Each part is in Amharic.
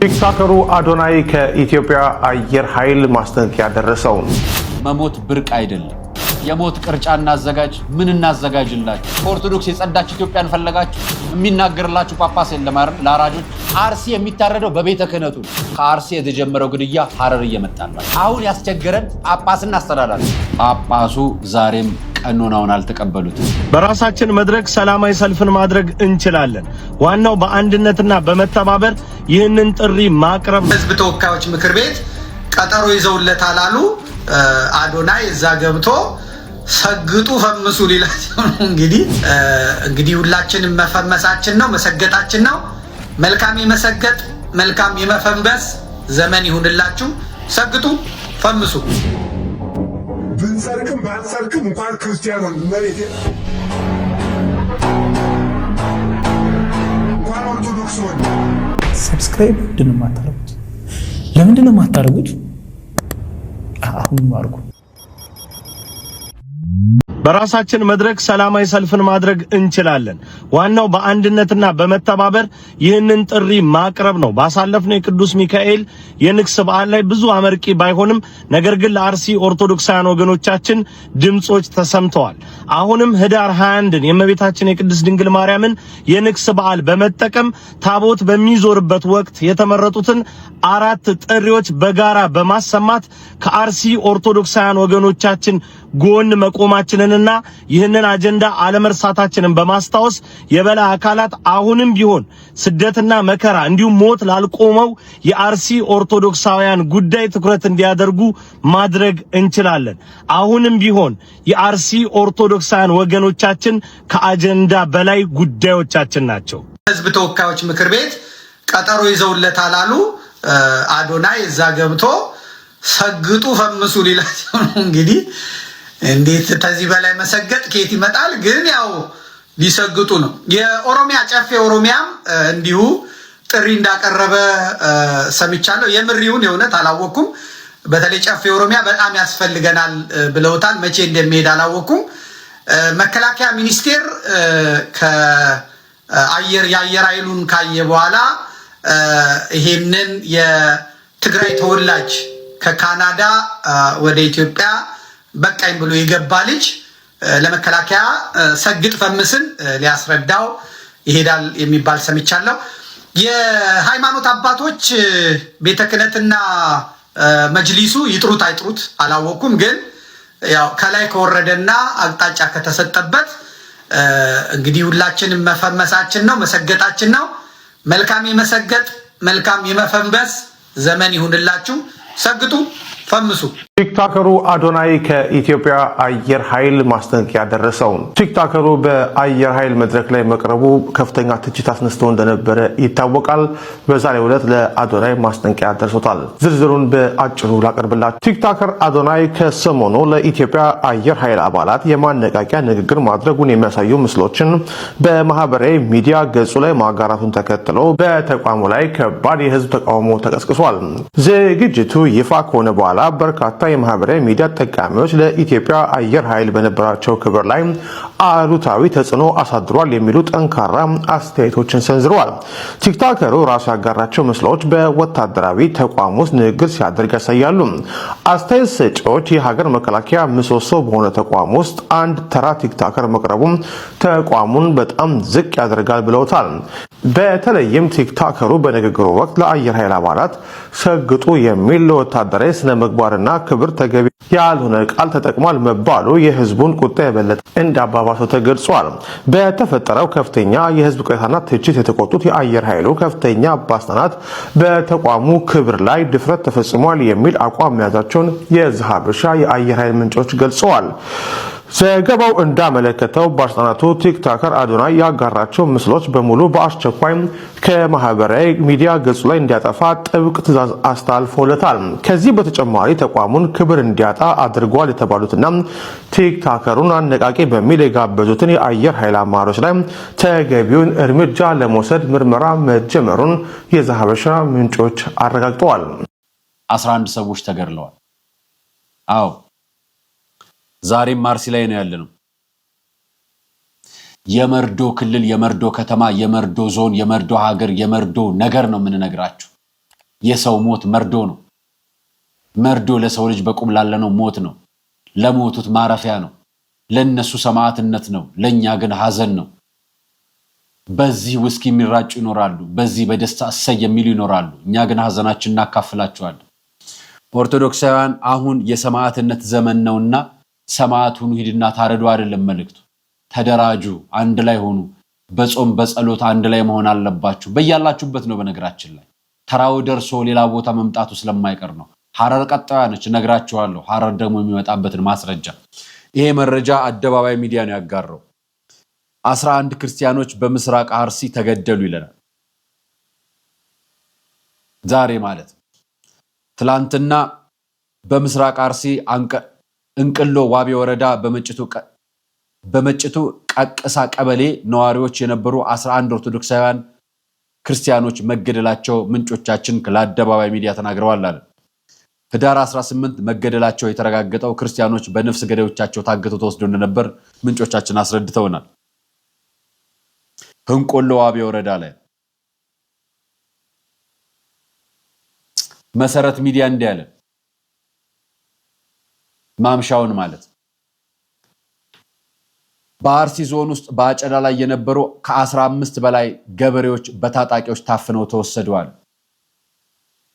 ቲክቶከሩ አዶናይ ከኢትዮጵያ አየር ኃይል ማስጠንቀቂያ ደረሰው። መሞት ብርቅ አይደለም። የሞት ቅርጫ እናዘጋጅ። ምን እናዘጋጅላችሁ? ኦርቶዶክስ የጸዳች ኢትዮጵያን ፈለጋችሁ? የሚናገርላችሁ ጳጳስ የለም አይደል? ለአራጆች አርሲ የሚታረደው በቤተ ክህነቱ። ከአርሲ የተጀመረው ግድያ ሐረር እየመጣላ። አሁን ያስቸገረን ጳጳስና አስተዳዳሪ። ጳጳሱ ዛሬም ቀኖናውን አልተቀበሉትም። በራሳችን መድረክ ሰላማዊ ሰልፍን ማድረግ እንችላለን። ዋናው በአንድነትና በመተባበር ይህንን ጥሪ ማቅረብ። ህዝብ ተወካዮች ምክር ቤት ቀጠሮ ይዘውለታል አሉ። አዶናይ እዛ ገብቶ ሰግጡ ፈምሱ ሊላቸው ነው። እንግዲህ ሁላችንም መፈመሳችን ነው፣ መሰገጣችን ነው። መልካም የመሰገጥ መልካም የመፈንበስ ዘመን ይሁንላችሁ። ሰግጡ ፈምሱ። ብንሰርክም ባንሰርክም እንኳን ክርስቲያን ነው መሬት እንኳን ኦርቶዶክስ ሆነ። ሰብስክራይብ ምንድነው የማታደርጉት? ለምንድነው የማታደርጉት? አሁን አድርጉ። በራሳችን መድረክ ሰላማዊ ሰልፍን ማድረግ እንችላለን። ዋናው በአንድነትና በመተባበር ይህንን ጥሪ ማቅረብ ነው። ባሳለፍነው የቅዱስ ሚካኤል የንግስ በዓል ላይ ብዙ አመርቂ ባይሆንም ነገር ግን ለአርሲ ኦርቶዶክሳውያን ወገኖቻችን ድምጾች ተሰምተዋል። አሁንም ህዳር 21ን የእመቤታችን የቅድስት ድንግል ማርያምን የንግስ በዓል በመጠቀም ታቦት በሚዞርበት ወቅት የተመረጡትን 4 ጥሪዎች በጋራ በማሰማት ከአርሲ ኦርቶዶክሳውያን ወገኖቻችን ጎን መቆማችንንና ይህንን አጀንዳ አለመርሳታችንን በማስታወስ የበላይ አካላት አሁንም ቢሆን ስደትና መከራ እንዲሁም ሞት ላልቆመው የአርሲ ኦርቶዶክሳውያን ጉዳይ ትኩረት እንዲያደርጉ ማድረግ እንችላለን። አሁንም ቢሆን የአርሲ ኦርቶዶክሳውያን ወገኖቻችን ከአጀንዳ በላይ ጉዳዮቻችን ናቸው። ህዝብ ተወካዮች ምክር ቤት ቀጠሮ ይዘውለታል አሉ። አዶናይ እዛ ገብቶ ሰግጡ ፈምሱ ሊላቸው ነው። እንዴት ከዚህ በላይ መሰገጥ ከየት ይመጣል? ግን ያው ሊሰግጡ ነው። የኦሮሚያ ጨፌ ኦሮሚያም እንዲሁ ጥሪ እንዳቀረበ ሰምቻለሁ። የምሪውን የእውነት አላወኩም። በተለይ ጨፌ ኦሮሚያ በጣም ያስፈልገናል ብለውታል። መቼ እንደሚሄድ አላወኩም። መከላከያ ሚኒስቴር የአየር ኃይሉን ካየ በኋላ ይሄንን የትግራይ ተወላጅ ከካናዳ ወደ ኢትዮጵያ በቃኝ ብሎ የገባ ልጅ ለመከላከያ ሰግጥ ፈምስን ሊያስረዳው ይሄዳል የሚባል ሰምቻለሁ። የሃይማኖት አባቶች ቤተ ክህነትና መጅሊሱ ይጥሩት አይጥሩት አላወኩም። ግን ያው ከላይ ከወረደና አቅጣጫ ከተሰጠበት እንግዲህ ሁላችንም መፈመሳችን ነው፣ መሰገጣችን ነው። መልካም የመሰገጥ መልካም የመፈንበስ ዘመን ይሁንላችሁ። ሰግጡ ፈምሱ። ቲክቶከሩ አዶናይ ከኢትዮጵያ አየር ኃይል ማስጠንቀቂያ ደረሰው። ቲክቶከሩ በአየር ኃይል መድረክ ላይ መቅረቡ ከፍተኛ ትችት አስነስቶ እንደነበረ ይታወቃል። በዛሬው ዕለት ለአዶናይ ማስጠንቀቂያ ደርሶታል። ዝርዝሩን በአጭሩ ላቀርብላችሁ። ቲክቶከር አዶናይ ከሰሞኑ ለኢትዮጵያ አየር ኃይል አባላት የማነቃቂያ ንግግር ማድረጉን የሚያሳዩ ምስሎችን በማህበራዊ ሚዲያ ገጹ ላይ ማጋራቱን ተከትሎ በተቋሙ ላይ ከባድ የህዝብ ተቃውሞ ተቀስቅሷል። ዝግጅቱ ይፋ ከሆነ በኋላ በርካታ የማህበራዊ ሚዲያ ተጠቃሚዎች ለኢትዮጵያ አየር ኃይል በነበራቸው ክብር ላይ አሉታዊ ተጽዕኖ አሳድሯል የሚሉ ጠንካራ አስተያየቶችን ሰንዝረዋል። ቲክቶከሩ ራሱ ያጋራቸው ምስሎች በወታደራዊ ተቋም ውስጥ ንግግር ሲያደርግ ያሳያሉ። አስተያየት ሰጪዎች የሀገር መከላከያ ምሰሶ በሆነ ተቋም ውስጥ አንድ ተራ ቲክቶከር መቅረቡ ተቋሙን በጣም ዝቅ ያደርጋል ብለውታል። በተለይም ቲክቶከሩ በንግግሩ ወቅት ለአየር ኃይል አባላት ሰግጡ የሚል ለወታደራዊ ስነ ምግባርና ክብር ተገቢ ያልሆነ ቃል ተጠቅሟል መባሉ የህዝቡን ቁጣ የበለጠ እንዳባባሰው ተገልጿል። በተፈጠረው ከፍተኛ የህዝብ ቅሬታና ትችት የተቆጡት የአየር ኃይሉ ከፍተኛ ባለስልጣናት በተቋሙ ክብር ላይ ድፍረት ተፈጽሟል የሚል አቋም መያዛቸውን የዛሀበሻ የአየር ኃይል ምንጮች ገልጸዋል። ዘገባው እንዳመለከተው ባለስልጣናቱ ቲክቶከር አዶናይ ያጋራቸው ምስሎች በሙሉ በአስቸኳይ ከማህበራዊ ሚዲያ ገጹ ላይ እንዲያጠፋ ጥብቅ ትዕዛዝ አስተላልፎለታል። ከዚህ በተጨማሪ ተቋሙን ክብር እንዲያጣ አድርጓል የተባሉትና ቲክቶከሩን አነቃቂ በሚል የጋበዙትን የአየር ኃይል አመራሮች ላይ ተገቢውን እርምጃ ለመውሰድ ምርመራ መጀመሩን የዛሀበሻ ምንጮች አረጋግጠዋል። 11 ሰዎች ተገድለዋል። አዎ ዛሬም አርሲ ላይ ነው ያለነው። የመርዶ ክልል፣ የመርዶ ከተማ፣ የመርዶ ዞን፣ የመርዶ ሀገር፣ የመርዶ ነገር ነው የምንነግራችሁ። የሰው ሞት መርዶ ነው። መርዶ ለሰው ልጅ በቁም ላለነው ሞት ነው። ለሞቱት ማረፊያ ነው። ለነሱ ሰማዕትነት ነው። ለኛ ግን ሐዘን ነው። በዚህ ውስኪ የሚራጩ ይኖራሉ። በዚህ በደስታ እሰይ የሚሉ ይኖራሉ። እኛ ግን ሐዘናችንን እናካፍላቸዋለን። ኦርቶዶክሳውያን አሁን የሰማዕትነት ዘመን ነውና ሰማዕት ሁኑ፣ ሂድና ታረዱ አይደለም መልእክቱ። ተደራጁ፣ አንድ ላይ ሆኑ። በጾም በጸሎት አንድ ላይ መሆን አለባችሁ። በያላችሁበት ነው። በነገራችን ላይ ተራው ደርሶ ሌላ ቦታ መምጣቱ ስለማይቀር ነው። ሐረር ቀጣዩ ነች፣ ነግራችኋለሁ። ሐረር ደግሞ የሚመጣበትን ማስረጃ ይሄ መረጃ አደባባይ ሚዲያ ነው ያጋራው። 11 ክርስቲያኖች በምስራቅ አርሲ ተገደሉ ይለናል። ዛሬ ማለት ትላንትና በምስራቅ አርሲ እንቅሎ ዋቤ ወረዳ በመጭቱ ቀቅሳ ቀበሌ ነዋሪዎች የነበሩ 11 ኦርቶዶክሳውያን ክርስቲያኖች መገደላቸው ምንጮቻችን ለአደባባይ ሚዲያ ተናግረዋል አለ። ህዳር 18 መገደላቸው የተረጋገጠው ክርስቲያኖች በነፍስ ገዳዮቻቸው ታግተው ተወስደው እንደነበር ምንጮቻችን አስረድተውናል። እንቅሎ ዋቤ ወረዳ ላይ መሰረት ሚዲያ እንዲያለ ማምሻውን ማለት በአርሲ ዞን ውስጥ በአጨዳ ላይ የነበሩ ከ15 በላይ ገበሬዎች በታጣቂዎች ታፍነው ተወሰደዋል።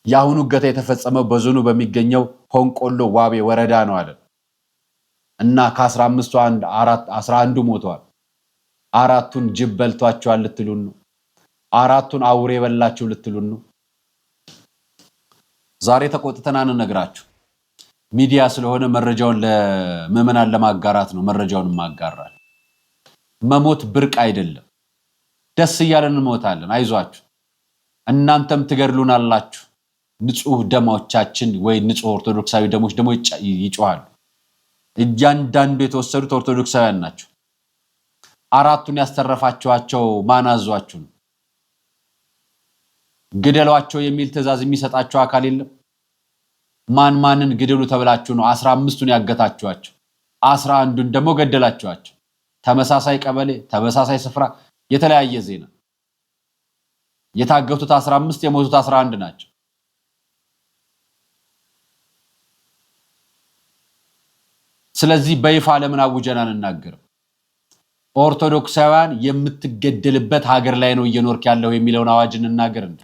ያሁኑ እገታ የተፈጸመው በዞኑ በሚገኘው እንቅሎ ዋቤ ወረዳ ነው አለ እና ከ15ቱ 11 ሞተዋል። 4ቱን ጅብ በልቷቸዋል ልትሉን ነው? 4ቱን አውሬ በላቸው ልትሉን ነው? ዛሬ ተቆጥተናን ነግራችሁ ሚዲያ ስለሆነ መረጃውን ለምዕመናን ለማጋራት ነው። መረጃውን ማጋራት መሞት ብርቅ አይደለም። ደስ እያለን እንሞታለን። አይዟችሁ፣ እናንተም ትገድሉናላችሁ። ንጹህ ደሞቻችን ወይ ንጹህ ኦርቶዶክሳዊ ደሞች ደግሞ ይጮሃሉ። እያንዳንዱ የተወሰዱት ኦርቶዶክሳውያን ናቸው። 4ቱን ያስተረፋቸዋቸው ማን አዟችሁ ነው? ግደሏቸው የሚል ትዕዛዝ የሚሰጣቸው አካል የለም። ማንን ግደሉ ተብላችሁ ነው 15ቱን ያገታችኋቸው? 11ዱን ደግሞ ገደላችኋቸው። ተመሳሳይ ቀበሌ፣ ተመሳሳይ ስፍራ፣ የተለያየ ዜና። የታገቱት 15 የሞቱት 11 ናቸው። ስለዚህ በይፋ ለምን አውጀን አንናገርም? ኦርቶዶክሳውያን የምትገደልበት ሀገር ላይ ነው እየኖርክ ያለው የሚለውን አዋጅ እንናገር እንዴ?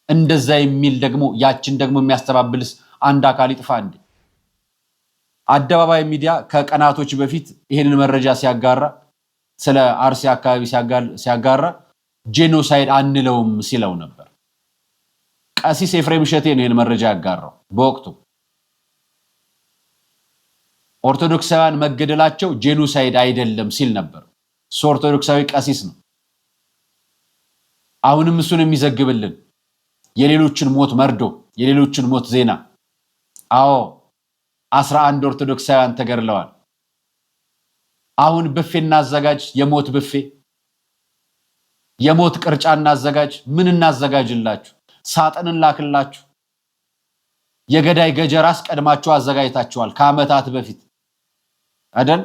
እንደዛ የሚል ደግሞ ያችን ደግሞ የሚያስተባብልስ አንድ አካል ይጥፋ እንዴ? አደባባይ ሚዲያ ከቀናቶች በፊት ይሄንን መረጃ ሲያጋራ ስለ አርሲ አካባቢ ሲያጋራ ጄኖሳይድ አንለውም ሲለው ነበር። ቀሲስ ኤፍሬም እሸቴ ነው ይሄን መረጃ ያጋራው። በወቅቱ ኦርቶዶክሳውያን መገደላቸው ጄኖሳይድ አይደለም ሲል ነበር። ኦርቶዶክሳዊ ቀሲስ ነው። አሁንም እሱን የሚዘግብልን የሌሎችን ሞት መርዶ፣ የሌሎችን ሞት ዜና። አዎ 11 ኦርቶዶክሳውያን ተገድለዋል። አሁን ብፌ እናዘጋጅ፣ የሞት ብፌ፣ የሞት ቅርጫ እናዘጋጅ። ምን እናዘጋጅላችሁ? ሳጥንን ላክላችሁ። የገዳይ ገጀራስ ቀድማችሁ አዘጋጅታችኋል ከዓመታት በፊት አይደል?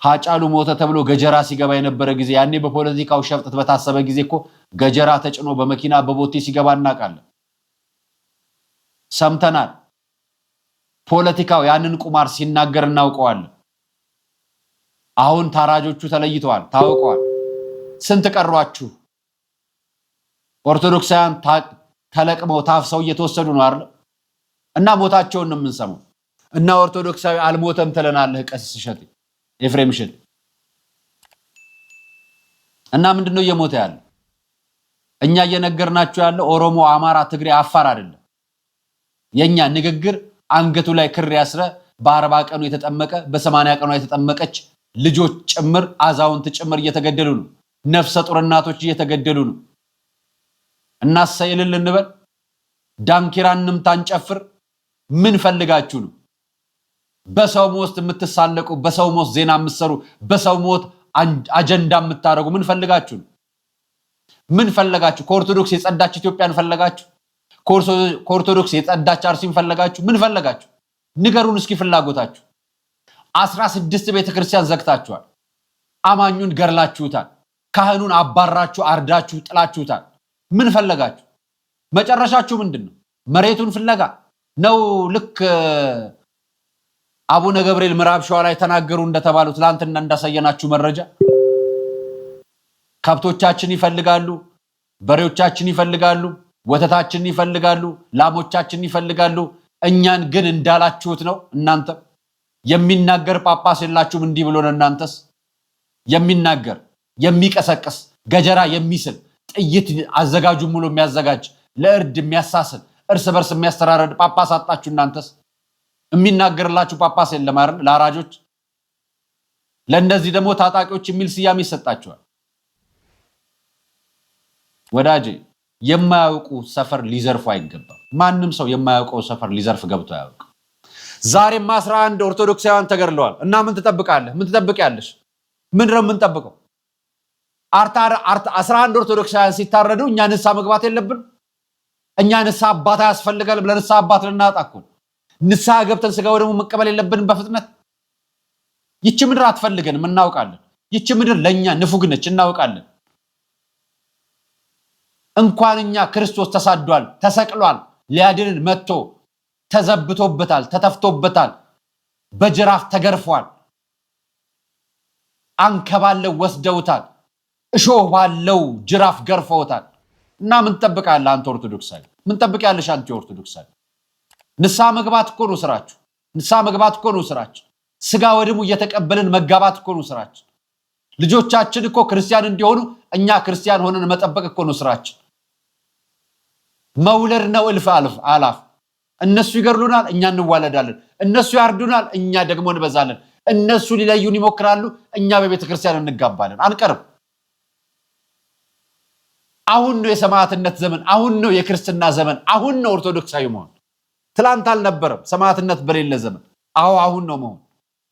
ሀጫሉ ሞተ ተብሎ ገጀራ ሲገባ የነበረ ጊዜ ያኔ በፖለቲካው ሸፍጥት በታሰበ ጊዜ እኮ ገጀራ ተጭኖ በመኪና በቦቴ ሲገባ እናውቃለን፣ ሰምተናል። ፖለቲካው ያንን ቁማር ሲናገር እናውቀዋለን። አሁን ታራጆቹ ተለይተዋል፣ ታውቀዋል። ስንት ቀሯችሁ? ኦርቶዶክሳውያን ተለቅመው ታፍሰው እየተወሰዱ ነው አይደል? እና ሞታቸውን ነው የምንሰማው። እና ኦርቶዶክሳዊ አልሞተም ትለናለህ ቀሲስ እሸቴ ኤፍሬም እሸቴ። እና ምንድነው እየሞተ ያለ? እኛ እየነገርናችሁ ያለ ኦሮሞ፣ አማራ፣ ትግሬ፣ አፋር አይደለም። የኛ ንግግር አንገቱ ላይ ክር ያስረ በ40 ቀኑ የተጠመቀ በ80 ቀኑ የተጠመቀች ልጆች ጭምር አዛውንት ጭምር እየተገደሉ ነው። ነፍሰ ጡር እናቶች እየተገደሉ ነው። እናሰይልን እንበል፣ ዳንኪራንም ታንጨፍር። ምን ፈልጋችሁ ነው? በሰው ሞት የምትሳለቁ፣ በሰው ሞት ዜና የምትሰሩ፣ በሰው ሞት አጀንዳ የምታረጉ ምን ፈልጋችሁ ነው? ምን ፈለጋችሁ? ከኦርቶዶክስ የጸዳች ኢትዮጵያን ፈለጋችሁ? ከኦርቶዶክስ የጸዳች አርሲን ፈለጋችሁ? ምን ፈለጋችሁ? ንገሩን እስኪ ፍላጎታችሁ። 16 ቤተክርስቲያን ዘግታችኋል። አማኙን ገርላችሁታል። ካህኑን አባራችሁ፣ አርዳችሁ፣ ጥላችሁታል። ምን ፈለጋችሁ? መጨረሻችሁ ምንድነው? መሬቱን ፍለጋ ነው። ልክ አቡነ ገብርኤል ምዕራብ ሸዋ ላይ ተናገሩ እንደተባሉ ትላንትና እንዳሳየናችሁ መረጃ ከብቶቻችን ይፈልጋሉ፣ በሬዎቻችን ይፈልጋሉ፣ ወተታችን ይፈልጋሉ፣ ላሞቻችን ይፈልጋሉ። እኛን ግን እንዳላችሁት ነው። እናንተ የሚናገር ጳጳስ የላችሁም እንዲህ ብሎ ነው። እናንተስ የሚናገር የሚቀሰቅስ ገጀራ የሚስል ጥይት አዘጋጁ ሙሉ የሚያዘጋጅ ለእርድ የሚያሳስል እርስ በርስ የሚያስተራረድ ጳጳስ አጣችሁ። እናንተስ የሚናገርላችሁ ጳጳስ የለም አይደል? ለአራጆች ለእነዚህ ደግሞ ታጣቂዎች የሚል ስያሜ ይሰጣቸዋል። ወዳጄ የማያውቁ ሰፈር ሊዘርፉ አይገባም። ማንም ሰው የማያውቀው ሰፈር ሊዘርፍ ገብቶ አያውቅ። ዛሬም 11 ኦርቶዶክሳውያን ተገድለዋል እና ምን ትጠብቃለህ? ምን ትጠብቂያለሽ? ምንድነው የምንጠብቀው? 11 ኦርቶዶክሳውያን ሲታረዱ እኛ ንስሐ መግባት የለብን? እኛ ንስሐ አባት ያስፈልጋል ብለን ንስሐ አባት ልናጣ እኮ ንስሐ ገብተን ስጋው ደግሞ መቀበል የለብንም በፍጥነት? ይቺ ምድር አትፈልገንም እናውቃለን። ይቺ ምድር ለኛ ንፉግ ነች እናውቃለን። እንኳን እኛ ክርስቶስ ተሳዷል፣ ተሰቅሏል፣ ሊያድንን መጥቶ ተዘብቶበታል፣ ተተፍቶበታል፣ በጅራፍ ተገርፏል፣ አንከባለው ወስደውታል፣ እሾህ ባለው ጅራፍ ገርፈውታል። እና ምን ትጠብቃለህ አንተ ኦርቶዶክሳዊ? ምን ትጠብቂያለሽ አንተ ኦርቶዶክሳዊ? ንስሐ መግባት እኮ ነው ስራችሁ። ንስሐ መግባት እኮ ነው ስራችሁ። ስጋ ወደሙ እየተቀበልን መጋባት እኮ ነው ስራችን። ልጆቻችን እኮ ክርስቲያን እንዲሆኑ እኛ ክርስቲያን ሆነን መጠበቅ እኮ ነው ስራችን። መውለድ ነው እልፍ አላፍ። እነሱ ይገርሉናል፣ እኛ እንዋለዳለን። እነሱ ያርዱናል፣ እኛ ደግሞ እንበዛለን። እነሱ ሊለዩን ይሞክራሉ፣ እኛ በቤተ ክርስቲያን እንጋባለን። አንቀርም። አሁን ነው የሰማዕትነት ዘመን፣ አሁን ነው የክርስትና ዘመን፣ አሁን ነው ኦርቶዶክሳዊ መሆን። ትላንት አልነበረም ሰማዕትነት በሌለ ዘመን። አሁን ነው መሆን።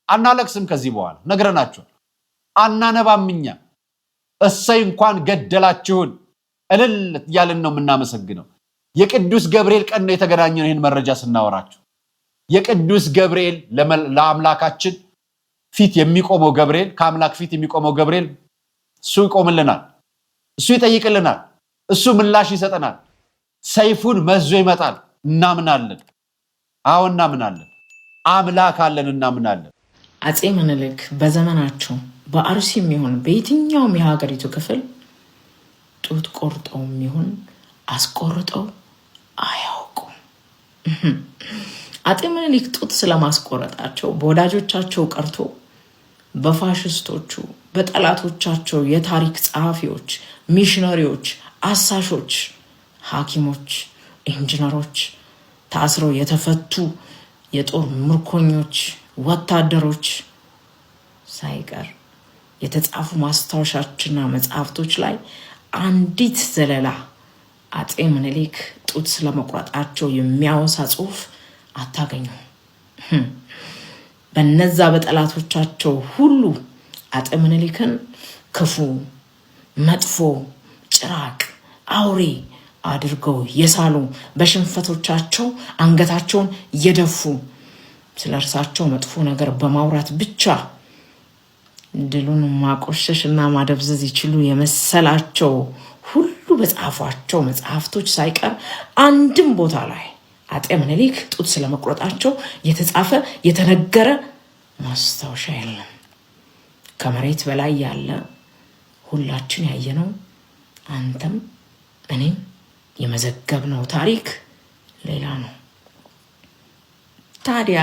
አናለቅስም ከዚህ በኋላ ነግረናቸዋል። አናነባምኛ እሰይ እንኳን ገደላችሁን እልል እያልን ነው የምናመሰግነው። የቅዱስ ገብርኤል ቀን ነው የተገናኘነው። ይህን መረጃ ስናወራችሁ የቅዱስ ገብርኤል ለአምላካችን ፊት የሚቆመው ገብርኤል፣ ከአምላክ ፊት የሚቆመው ገብርኤል እሱ ይቆምልናል፣ እሱ ይጠይቅልናል፣ እሱ ምላሽ ይሰጠናል። ሰይፉን መዞ ይመጣል። እናምናለን። አዎ እናምናለን። አምላክ አለን፣ እናምናለን። አፄ ምኒልክ በዘመናቸው በአርሲም ይሁን በየትኛውም የሀገሪቱ ክፍል ጡት ቆርጠውም ይሁን አስቆርጠው አያውቁም። አፄ ምኒልክ ጡት ስለማስቆረጣቸው በወዳጆቻቸው ቀርቶ በፋሽስቶቹ በጠላቶቻቸው የታሪክ ጸሐፊዎች፣ ሚሽነሪዎች፣ አሳሾች፣ ሐኪሞች፣ ኢንጂነሮች፣ ታስረው የተፈቱ የጦር ምርኮኞች፣ ወታደሮች ሳይቀር የተጻፉ ማስታወሻዎችና መጽሐፍቶች ላይ አንዲት ዘለላ አፄ ምኒልክ ጡት ስለመቁረጣቸው የሚያወሳ ጽሑፍ አታገኙም። በነዛ በጠላቶቻቸው ሁሉ አፄ ምኒልክን ክፉ፣ መጥፎ፣ ጭራቅ፣ አውሬ አድርገው የሳሉ በሽንፈቶቻቸው አንገታቸውን የደፉ ስለ እርሳቸው መጥፎ ነገር በማውራት ብቻ ድሉን ማቆሸሽ እና ማደብዘዝ ይችሉ የመሰላቸው ሁሉ በጻፏቸው መጽሐፍቶች ሳይቀር አንድም ቦታ ላይ አፄ ምኒልክ ጡት ስለመቁረጣቸው የተጻፈ የተነገረ ማስታወሻ የለም። ከመሬት በላይ ያለ ሁላችን ያየነው አንተም እኔም የመዘገብነው ታሪክ ሌላ ነው። ታዲያ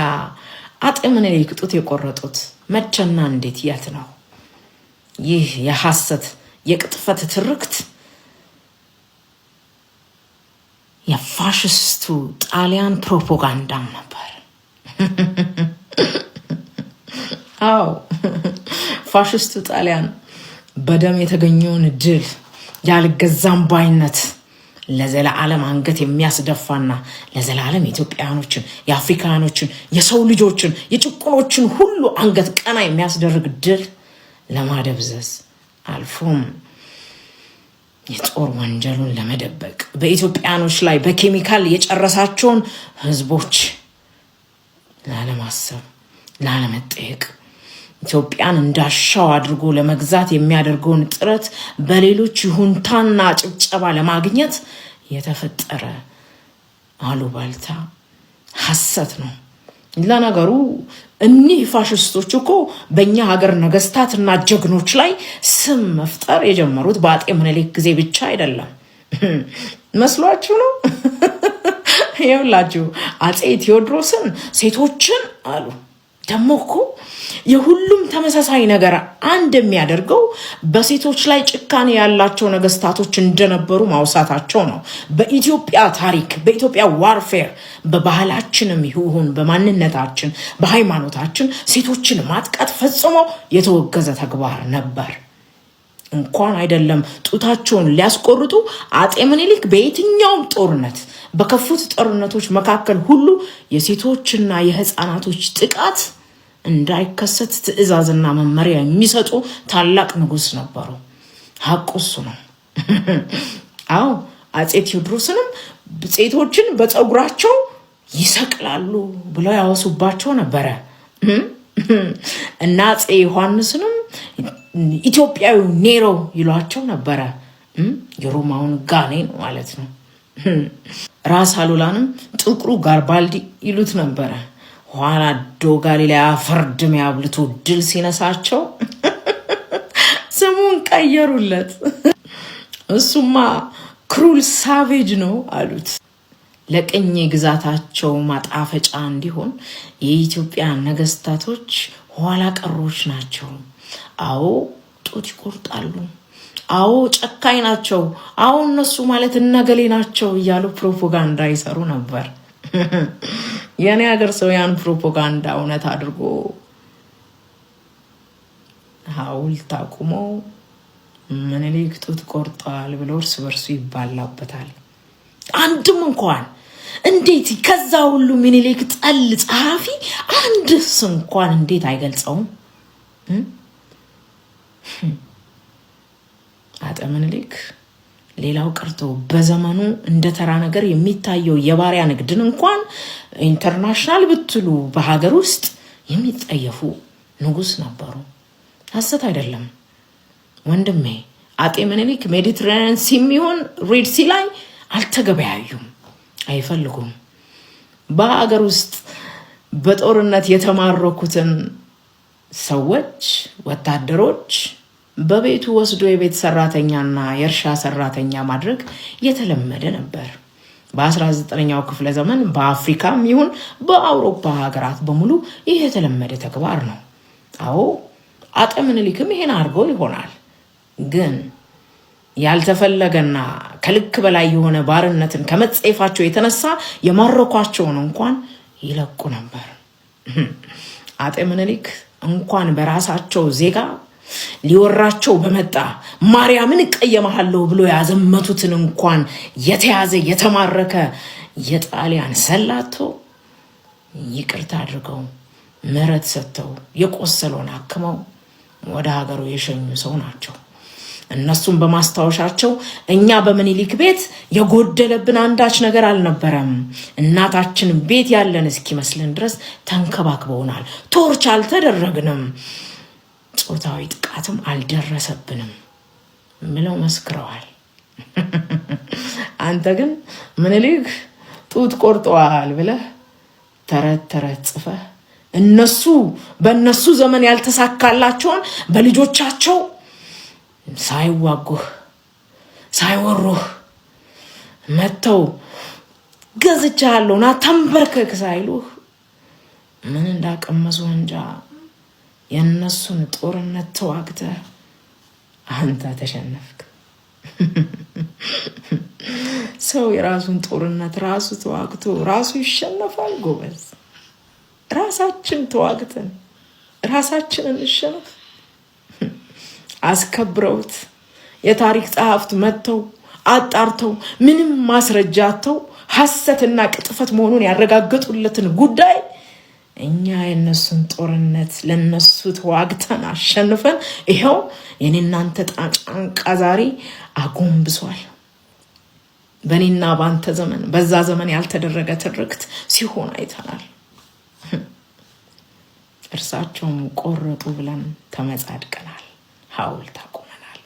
አፄ ምኒልክ ጡት የቆረጡት መቼና እንዴት የት ነው? ይህ የሐሰት የቅጥፈት ትርክት የፋሽስቱ ጣሊያን ፕሮፓጋንዳም ነበር። አዎ ፋሽስቱ ጣሊያን በደም የተገኘውን ድል ያልገዛም ባይነት ለዘላለም አንገት የሚያስደፋና ለዘላለም ኢትዮጵያኖችን፣ የአፍሪካኖችን፣ የሰው ልጆችን፣ የጭቁኖችን ሁሉ አንገት ቀና የሚያስደርግ ድል ለማደብዘዝ አልፎም የጦር ወንጀሉን ለመደበቅ በኢትዮጵያኖች ላይ በኬሚካል የጨረሳቸውን ህዝቦች ላለማሰብ፣ ላለመጠየቅ ኢትዮጵያን እንዳሻው አድርጎ ለመግዛት የሚያደርገውን ጥረት በሌሎች ይሁንታና ጭብጨባ ለማግኘት የተፈጠረ አሉባልታ ሐሰት ነው። ለነገሩ እኒህ ፋሽስቶች እኮ በእኛ ሀገር ነገስታትና ጀግኖች ላይ ስም መፍጠር የጀመሩት በአጤ ምኒልክ ጊዜ ብቻ አይደለም። መስሏችሁ ነው? ይኸውላችሁ አጼ ቴዎድሮስን ሴቶችን አሉ። ደግሞ እኮ የሁሉም ተመሳሳይ ነገር አንድ የሚያደርገው በሴቶች ላይ ጭካኔ ያላቸው ነገስታቶች እንደነበሩ ማውሳታቸው ነው። በኢትዮጵያ ታሪክ፣ በኢትዮጵያ ዋርፌር፣ በባህላችንም ይሁን በማንነታችን፣ በሃይማኖታችን ሴቶችን ማጥቃት ፈጽሞ የተወገዘ ተግባር ነበር። እንኳን አይደለም ጡታቸውን ሊያስቆርጡ አጤ ምኒልክ በየትኛውም ጦርነት በከፉት ጦርነቶች መካከል ሁሉ የሴቶችና የህፃናቶች ጥቃት እንዳይከሰት ትዕዛዝና መመሪያ የሚሰጡ ታላቅ ንጉስ ነበሩ። ሐቁ እሱ ነው። አዎ አጼ ቴዎድሮስንም ሴቶችን በፀጉራቸው ይሰቅላሉ ብለው ያወሱባቸው ነበረ እና አጼ ዮሐንስንም ኢትዮጵያዊ ኔሮ ይሏቸው ነበረ። የሮማውን ጋኔን ማለት ነው። ራስ አሉላንም ጥቁሩ ጋርባልዲ ይሉት ነበረ። ኋላ ዶጋሊ ላይ አፈርድም ያብልቶ ድል ሲነሳቸው ስሙን ቀየሩለት። እሱማ ክሩል ሳቬጅ ነው አሉት። ለቅኝ ግዛታቸው ማጣፈጫ እንዲሆን የኢትዮጵያ ነገስታቶች ኋላ ቀሮች ናቸው፣ አዎ ጡት ይቆርጣሉ፣ አዎ ጨካኝ ናቸው፣ አዎ እነሱ ማለት እነገሌ ናቸው እያሉ ፕሮፓጋንዳ ይሰሩ ነበር። የኔ ሀገር ሰው ያን ፕሮፓጋንዳ እውነት አድርጎ ሐውልት አቁሞ ምኒልክ ጡት ቆርጧል ብሎ እርስ በርሱ ይባላበታል። አንድም እንኳን እንዴት ከዛ ሁሉ ምኒልክ ጠል ጸሐፊ አንድስ እንኳን እንዴት አይገልጸውም? አጤ ምኒልክ ሌላው ቀርቶ በዘመኑ እንደ ተራ ነገር የሚታየው የባሪያ ንግድን እንኳን ኢንተርናሽናል ብትሉ በሀገር ውስጥ የሚጠየፉ ንጉስ ነበሩ። ሐሰት አይደለም ወንድሜ። አጤ ምኒልክ ሜዲትራኒያን ሲሚሆን ሬድ ሲ ላይ አልተገበያዩም፣ አይፈልጉም። በሀገር ውስጥ በጦርነት የተማረኩትን ሰዎች ወታደሮች በቤቱ ወስዶ የቤት ሰራተኛና የእርሻ ሰራተኛ ማድረግ የተለመደ ነበር። በ19ኛው ክፍለ ዘመን በአፍሪካም ይሁን በአውሮፓ ሀገራት በሙሉ ይህ የተለመደ ተግባር ነው። አዎ አጤ ምኒልክም ይሄን አድርገው ይሆናል፣ ግን ያልተፈለገና ከልክ በላይ የሆነ ባርነትን ከመጸየፋቸው የተነሳ የማረኳቸውን እንኳን ይለቁ ነበር። አጤ ምኒልክ እንኳን በራሳቸው ዜጋ ሊወራቸው በመጣ ማርያምን እቀየማለሁ ብሎ ያዘመቱትን እንኳን የተያዘ የተማረከ የጣሊያን ሰላቶ ይቅርታ አድርገው ምህረት ሰጥተው የቆሰለውን አክመው ወደ ሀገሩ የሸኙ ሰው ናቸው። እነሱም በማስታወሻቸው እኛ በምኒልክ ቤት የጎደለብን አንዳች ነገር አልነበረም፣ እናታችን ቤት ያለን እስኪመስለን ድረስ ተንከባክበውናል፣ ቶርች አልተደረግንም፣ ጾታዊ ጥቃትም አልደረሰብንም ብለው መስክረዋል። አንተ ግን ምኒልክ ጡት ቆርጠዋል ብለህ ተረት ተረት ጽፈህ እነሱ በእነሱ ዘመን ያልተሳካላቸውን በልጆቻቸው ሳይዋጉህ ሳይወሩህ መተው ገዝቻለሁ ና ተንበርከክ ሳይሉህ ምን እንዳቀመሱ እንጃ የነሱን ጦርነት ተዋግተህ አንተ ተሸነፍክ። ሰው የራሱን ጦርነት ራሱ ተዋግቶ ራሱ ይሸነፋል ጎበዝ። ራሳችን ተዋግተን ራሳችንን እንሸነፍ። አስከብረውት የታሪክ ጸሐፍት መጥተው አጣርተው ምንም ማስረጃተው ሐሰትና ቅጥፈት መሆኑን ያረጋገጡለትን ጉዳይ እኛ የነሱን ጦርነት ለነሱ ተዋግተን አሸንፈን ይሄው የኔናንተ ጫንቃ ዛሬ አጎንብሷል። በኔና ባንተ ዘመን በዛ ዘመን ያልተደረገ ትርክት ሲሆን አይተናል። እርሳቸውም ቆረጡ ብለን ተመጻድቀናል፣ ሐውልት አቁመናል።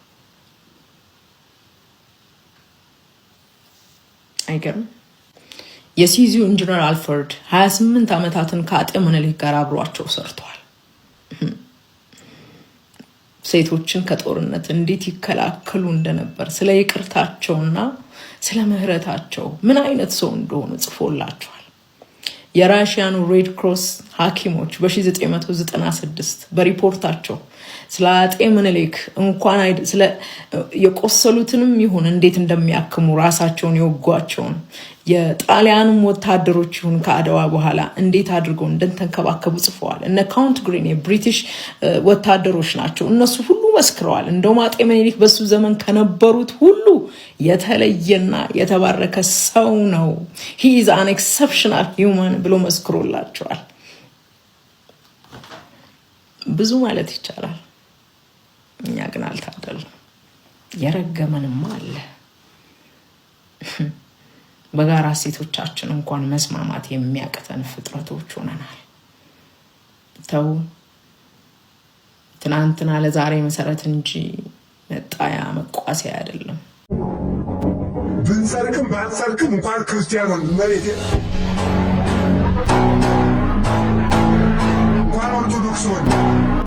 አይገርም? የሲዚው ኢንጂነር አልፈርድ 28 ዓመታትን ከአጤ ምኒልክ ጋር አብሯቸው ሰርተዋል። ሴቶችን ከጦርነት እንዴት ይከላከሉ እንደነበር ስለ ይቅርታቸውና ስለ ምህረታቸው ምን አይነት ሰው እንደሆኑ ጽፎላቸዋል። የራሽያኑ ሬድ ክሮስ ሐኪሞች በ1996 በሪፖርታቸው ስለ አጤ ምኒልክ እንኳን ስለ የቆሰሉትንም ይሁን እንዴት እንደሚያክሙ ራሳቸውን የወጓቸውን የጣሊያንም ወታደሮች ይሁን ከአድዋ በኋላ እንዴት አድርገው እንደተንከባከቡ ጽፈዋል። እነ ካውንት ግሪን የብሪቲሽ ወታደሮች ናቸው። እነሱ ሁሉ መስክረዋል። እንደውም አጤ ምኒልክ በሱ ዘመን ከነበሩት ሁሉ የተለየና የተባረከ ሰው ነው፣ he is an exceptional human ብሎ መስክሮላቸዋል። ብዙ ማለት ይቻላል። እኛ ግን አልታደልንም። የረገመንም አለ። በጋራ ሴቶቻችን እንኳን መስማማት የሚያቅተን ፍጥረቶች ሆነናል። ተው፣ ትናንትና ለዛሬ መሰረት እንጂ መጣያ መቋሲያ አይደለም። ብንሰርቅም ባንሰርቅም እንኳን ክርስቲያኑን መሬት እንኳን ኦርቶዶክስ ሆነ